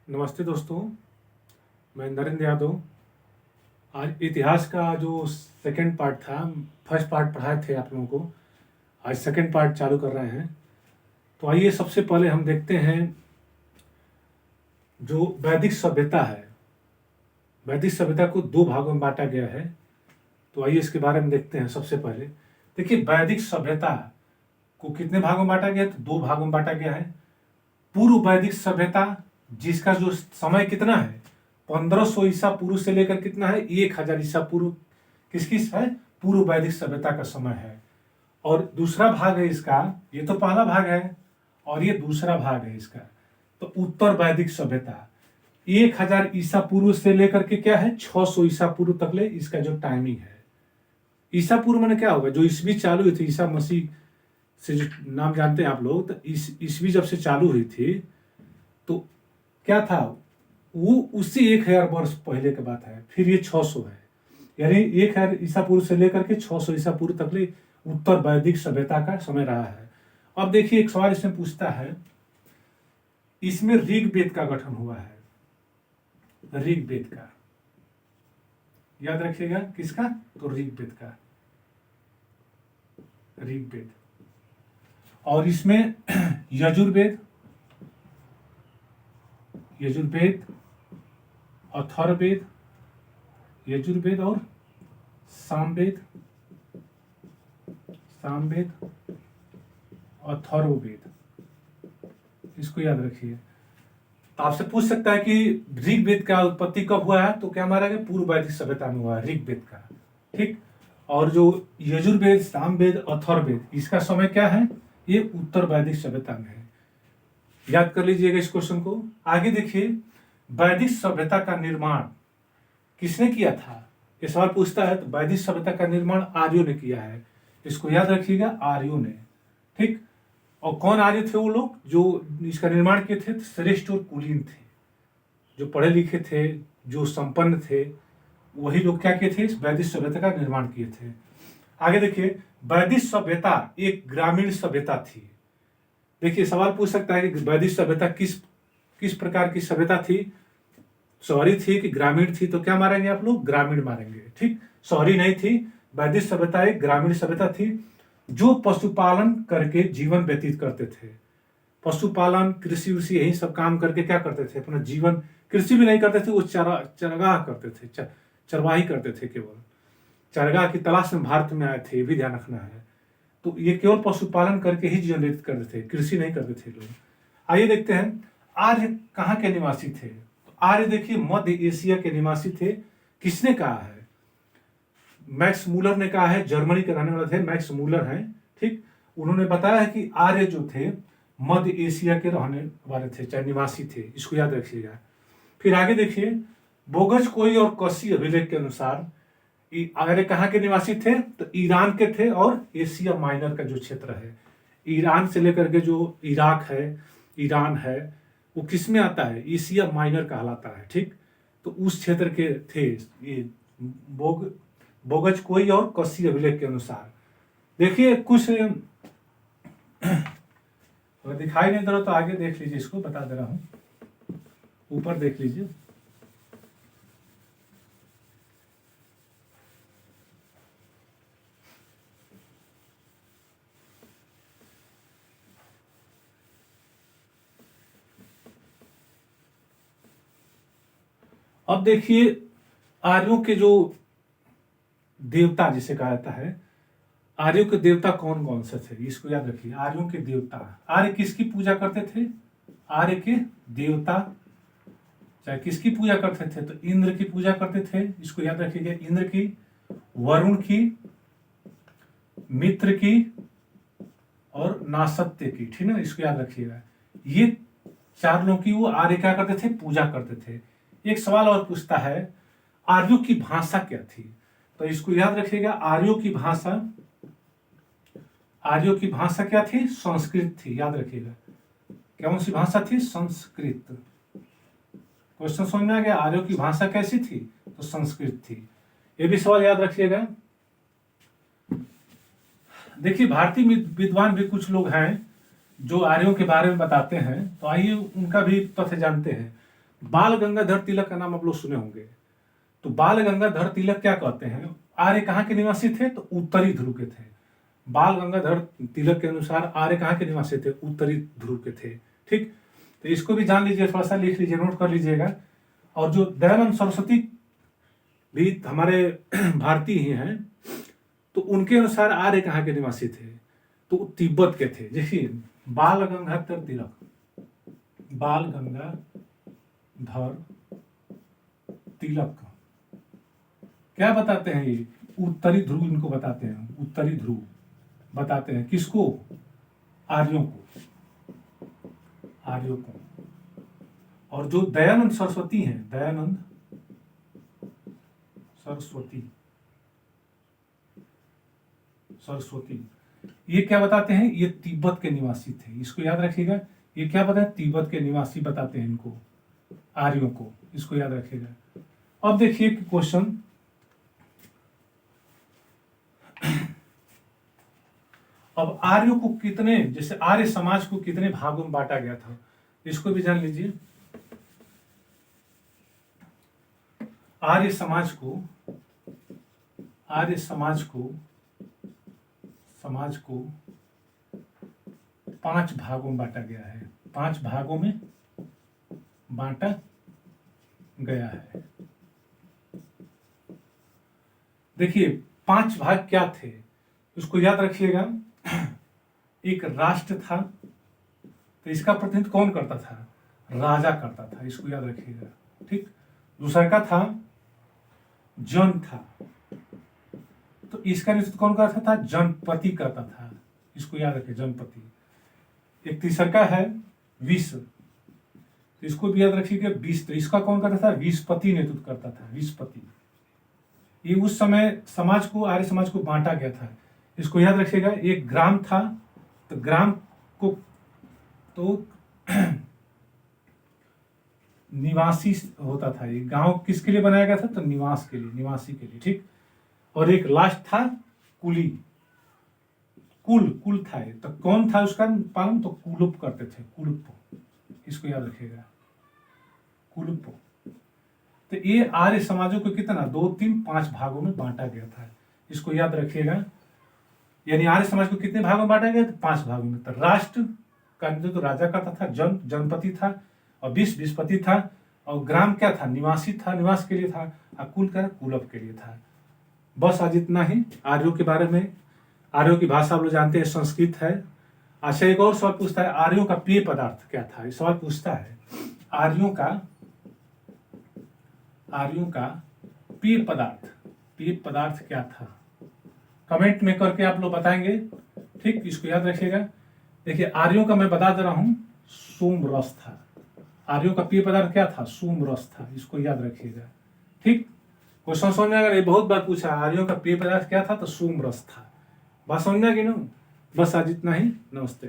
नमस्ते दोस्तों, मैं नरेंद्र यादव। आज इतिहास का जो सेकंड पार्ट था, फर्स्ट पार्ट पढ़ाए थे आप लोगों को, आज सेकंड पार्ट चालू कर रहे हैं। तो आइए सबसे पहले हम देखते हैं जो वैदिक सभ्यता है। वैदिक सभ्यता को दो भागों में बांटा गया है, तो आइए इसके बारे में देखते हैं। सबसे पहले देखिए, वैदिक सभ्यता को कितने भागों में बांटा गया है? तो दो भागों में बांटा गया है। पूर्व वैदिक सभ्यता, जिसका जो समय कितना है, 1500 ईसा पूर्व से लेकर कितना है, 1000 ईसा पूर्व, किसकी है, पूर्व वैदिक सभ्यता का समय है। और दूसरा भाग है इसका, ये तो पहला भाग है और ये दूसरा भाग है इसका, तो उत्तर वैदिक सभ्यता 1000 ईसा पूर्व से लेकर के क्या है, 600 ईसा पूर्व तक ले इसका जो टाइमिंग है। ईसा पूर्व मैंने क्या होगा, जो ईस्वी चालू हुई थी, ईसा मसीह से जो नाम जानते हैं आप लोग, तो ईस्वी जब से चालू हुई थी तो क्या था, वो उससे 1000 वर्ष पहले की बात है। फिर ये 600 है, यानी 1000 ईसा पूर्व से लेकर के 600 ईसा पूर्व तक ले उत्तर वैदिक सभ्यता का समय रहा है। अब देखिए, एक सवाल इसमें पूछता है, इसमें ऋग्वेद का गठन हुआ है। ऋग्वेद का याद रखिएगा, किसका, तो ऋग्वेद का, ऋग्वेद। और इसमें यजुर्वेद, यजुर्वेद, अथर्ववेद, यजुर्वेद और सामवेद, सामवेद, अथर्ववेद, इसको याद रखिए। तो आपसे पूछ सकता है कि ऋग्वेद का उत्पत्ति कब हुआ है, तो क्या मारा गया, पूर्व वैदिक सभ्यता में हुआ है ऋग्वेद का, ठीक। और जो यजुर्वेद, सामवेद, अथर्ववेद, इसका समय क्या है, ये उत्तर वैदिक सभ्यता में है। याद कर लीजिएगा इस क्वेश्चन को। आगे देखिए, वैदिक सभ्यता का निर्माण किसने किया था, ये सवाल पूछता है। तो वैदिक सभ्यता का निर्माण आर्यों ने किया है, इसको याद रखिएगा, आर्यों ने, ठीक। और कौन आर्य थे वो लोग जो इसका निर्माण किए थे, तो श्रेष्ठ और कुलीन थे, जो पढ़े लिखे थे, जो संपन्न थे, वही लोग क्या किए थे, इस वैदिक सभ्यता का निर्माण किए थे। आगे देखिए, वैदिक सभ्यता एक ग्रामीण सभ्यता थी। देखिए, सवाल पूछ सकता है कि वैदिक सभ्यता किस किस प्रकार की सभ्यता थी, शहरी थी कि ग्रामीण थी, तो क्या मारेंगे आप लोग, ग्रामीण मारेंगे, ठीक। शहरी नहीं थी, वैदिक सभ्यता एक ग्रामीण सभ्यता थी, जो पशुपालन करके जीवन व्यतीत करते थे। पशुपालन, कृषि उषि, यही सब काम करके क्या करते थे, अपना जीवन, कृषि भी नहीं करते थे वो, चरगाह करते थे, चरवाही करते थे, केवल चरगाह की तलाश में भारत में आए थे, ये भी ध्यान रखना है। तो ये केवल पशुपालन करके ही जीवन व्यतीत करते थे, कृषि नहीं करते थे लोग। आइए देखते हैं, आर्य कहाँ के निवासी थे। तो आर्य देखिए, मध्य एशिया के निवासी थे। किसने कहा है, मैक्स मूलर ने कहा है, जर्मनी के रहने वाले थे, मैक्स मूलर हैं, ठीक। उन्होंने बताया है कि आर्य जो थे मध्य एशिया के रहने वाले थे, चाहे निवासी थे, इसको याद रखिएगा। फिर आगे देखिए, बोगज कोई और कसी अभिलेख के अनुसार आर्य कहाँ के निवासी थे, तो ईरान के थे, और एशिया माइनर का जो क्षेत्र है, ईरान से लेकर के जो इराक है, ईरान है, वो किस में आता है, एशिया माइनर कहलाता है, ठीक। तो उस क्षेत्र के थे ये बोगज कोई और कसी अभिलेख के अनुसार। देखिए, कुछ अगर दिखाई नहीं दे रहा तो आगे देख लीजिए, इसको बता दे रहा हूं, ऊपर देख लीजिए। अब देखिए, आर्यों के जो देवता जिसे कहा जाता है, आर्यों के देवता कौन कौन से थे, इसको याद रखिए। आर्यों के देवता, आर्य किसकी पूजा करते थे, आर्य के देवता चाहे किसकी पूजा करते थे, तो इंद्र की पूजा करते थे, इसको याद रखिएगा, इंद्र की, वरुण की, मित्र की और नासत्य की, ठीक है, इसको याद रखिएगा। ये चार लोगों की वो आर्य क्या करते थे, पूजा करते थे। एक सवाल और पूछता है, आर्यों की भाषा क्या थी, तो इसको याद रखिएगा, आर्यों की भाषा, आर्यों की भाषा क्या थी, संस्कृत थी, याद रखिएगा। कौन सी भाषा थी, संस्कृत। क्वेश्चन समझ में आ गया, आर्यों की भाषा कैसी थी, तो संस्कृत थी, ये भी सवाल याद रखिएगा। देखिए, भारतीय विद्वान भी कुछ लोग हैं जो आर्यों के बारे में बताते हैं, तो आइए उनका भी तथ्य जानते हैं। बाल गंगाधर तिलक का नाम आप लोग सुने होंगे। तो बाल गंगाधर तिलक क्या कहते हैं, आर्य कहाँ के निवासी थे, तो उत्तरी ध्रुव के थे। बाल गंगाधर तिलक के अनुसार आर्य कहाँ के निवासी थे, उत्तरी ध्रुव के थे। ठीक, तो इसको भी जान लीजिए, थोड़ा सा लिख लीजिए, नोट कर लीजिएगा। और जो दयानंद सरस्वती भी हमारे भारतीय ही हैं, तो उनके अनुसार आर्य कहाँ के निवासी थे, तो तिब्बत के थे। देखिए बाल गंगाधर तिलक, बाल गंगाधर तिलक क्या बताते हैं, ये उत्तरी ध्रुव इनको बताते हैं, उत्तरी ध्रुव बताते हैं किसको, आर्यों को, आर्यों को। और जो दयानंद सरस्वती हैं, दयानंद सरस्वती, सरस्वती ये क्या बताते हैं, ये तिब्बत के निवासी थे। इसको याद रखिएगा, ये क्या बताए, तिब्बत के निवासी बताते हैं इनको, आर्यों को, इसको याद रखिएगा। अब देखिए क्वेश्चन, अब आर्यों को कितने, जैसे आर्य समाज को कितने भागों में बांटा गया था, इसको भी जान लीजिए। आर्य समाज को, आर्य समाज को, समाज को 5 भागों में बांटा गया है, 5 भागों में बांटा गया है। देखिए 5 भाग क्या थे, उसको याद रखिएगा। एक राष्ट्र था, तो इसका प्रतिनिधित्व कौन करता था, राजा करता था, इसको याद रखिएगा। ठीक, दूसरा का था जन था, तो इसका नेतृत्व कौन करता था, जनपति करता था, इसको याद रखिए, जनपति। एक तीसरा का है विश्व, तो इसको भी याद रखिएगा, विश्व, तो इसका कौन करता था, विश्वपति नेतृत्व करता था, विश्वपति। ये उस समय समाज को, आर्य समाज को बांटा गया था, इसको याद रखिएगा। एक ग्राम था, तो ग्राम को तो निवासी होता था, ये गांव किसके लिए बनाया गया था, तो निवास के लिए, निवासी के लिए। ठीक, और एक लास्ट था कुली, कुल, कुल था, तो कौन था उसका पालन, तो कुलुप करते थे, कुलुप, इसको याद रखिएगा, कुलुप। तो ये आर्य समाजों को कितना 2, 3, 5 भागों में बांटा गया था, इसको याद रखिएगा। यानी आर्य समाज को कितने भागों में बांटा गया, तो 5 भागों में। तो राष्ट्र का जो राजा करता था, जनपति था, और विश्वपति था, और ग्राम क्या था, निवासी था, निवास के लिए था, और कुल का कुलप के लिए था। बस आज इतना ही आर्यों के बारे में। आर्यों की भाषा आप लोग जानते हैं, संस्कृत है। अच्छा, एक और सवाल पूछता है, आर्यों का पेय पदार्थ क्या था, इस सवाल पूछता है, आर्यों का पेय पदार्थ क्या था, कमेंट में करके आप लोग बताएंगे। ठीक, इसको याद रखिएगा। देखिए आर्यों का मैं बता दे रहा हूं, सोम रस था, आर्यों का पेय पदार्थ क्या था, सोम रस था, इसको याद रखिएगा। ठीक, क्वेश्चन समझ में अगर ये बहुत बार पूछा, आर्यों का पेय पदार्थ क्या था, तो सोम रस था। बात समझना कि नहीं, बस आज इतना ही, नमस्ते।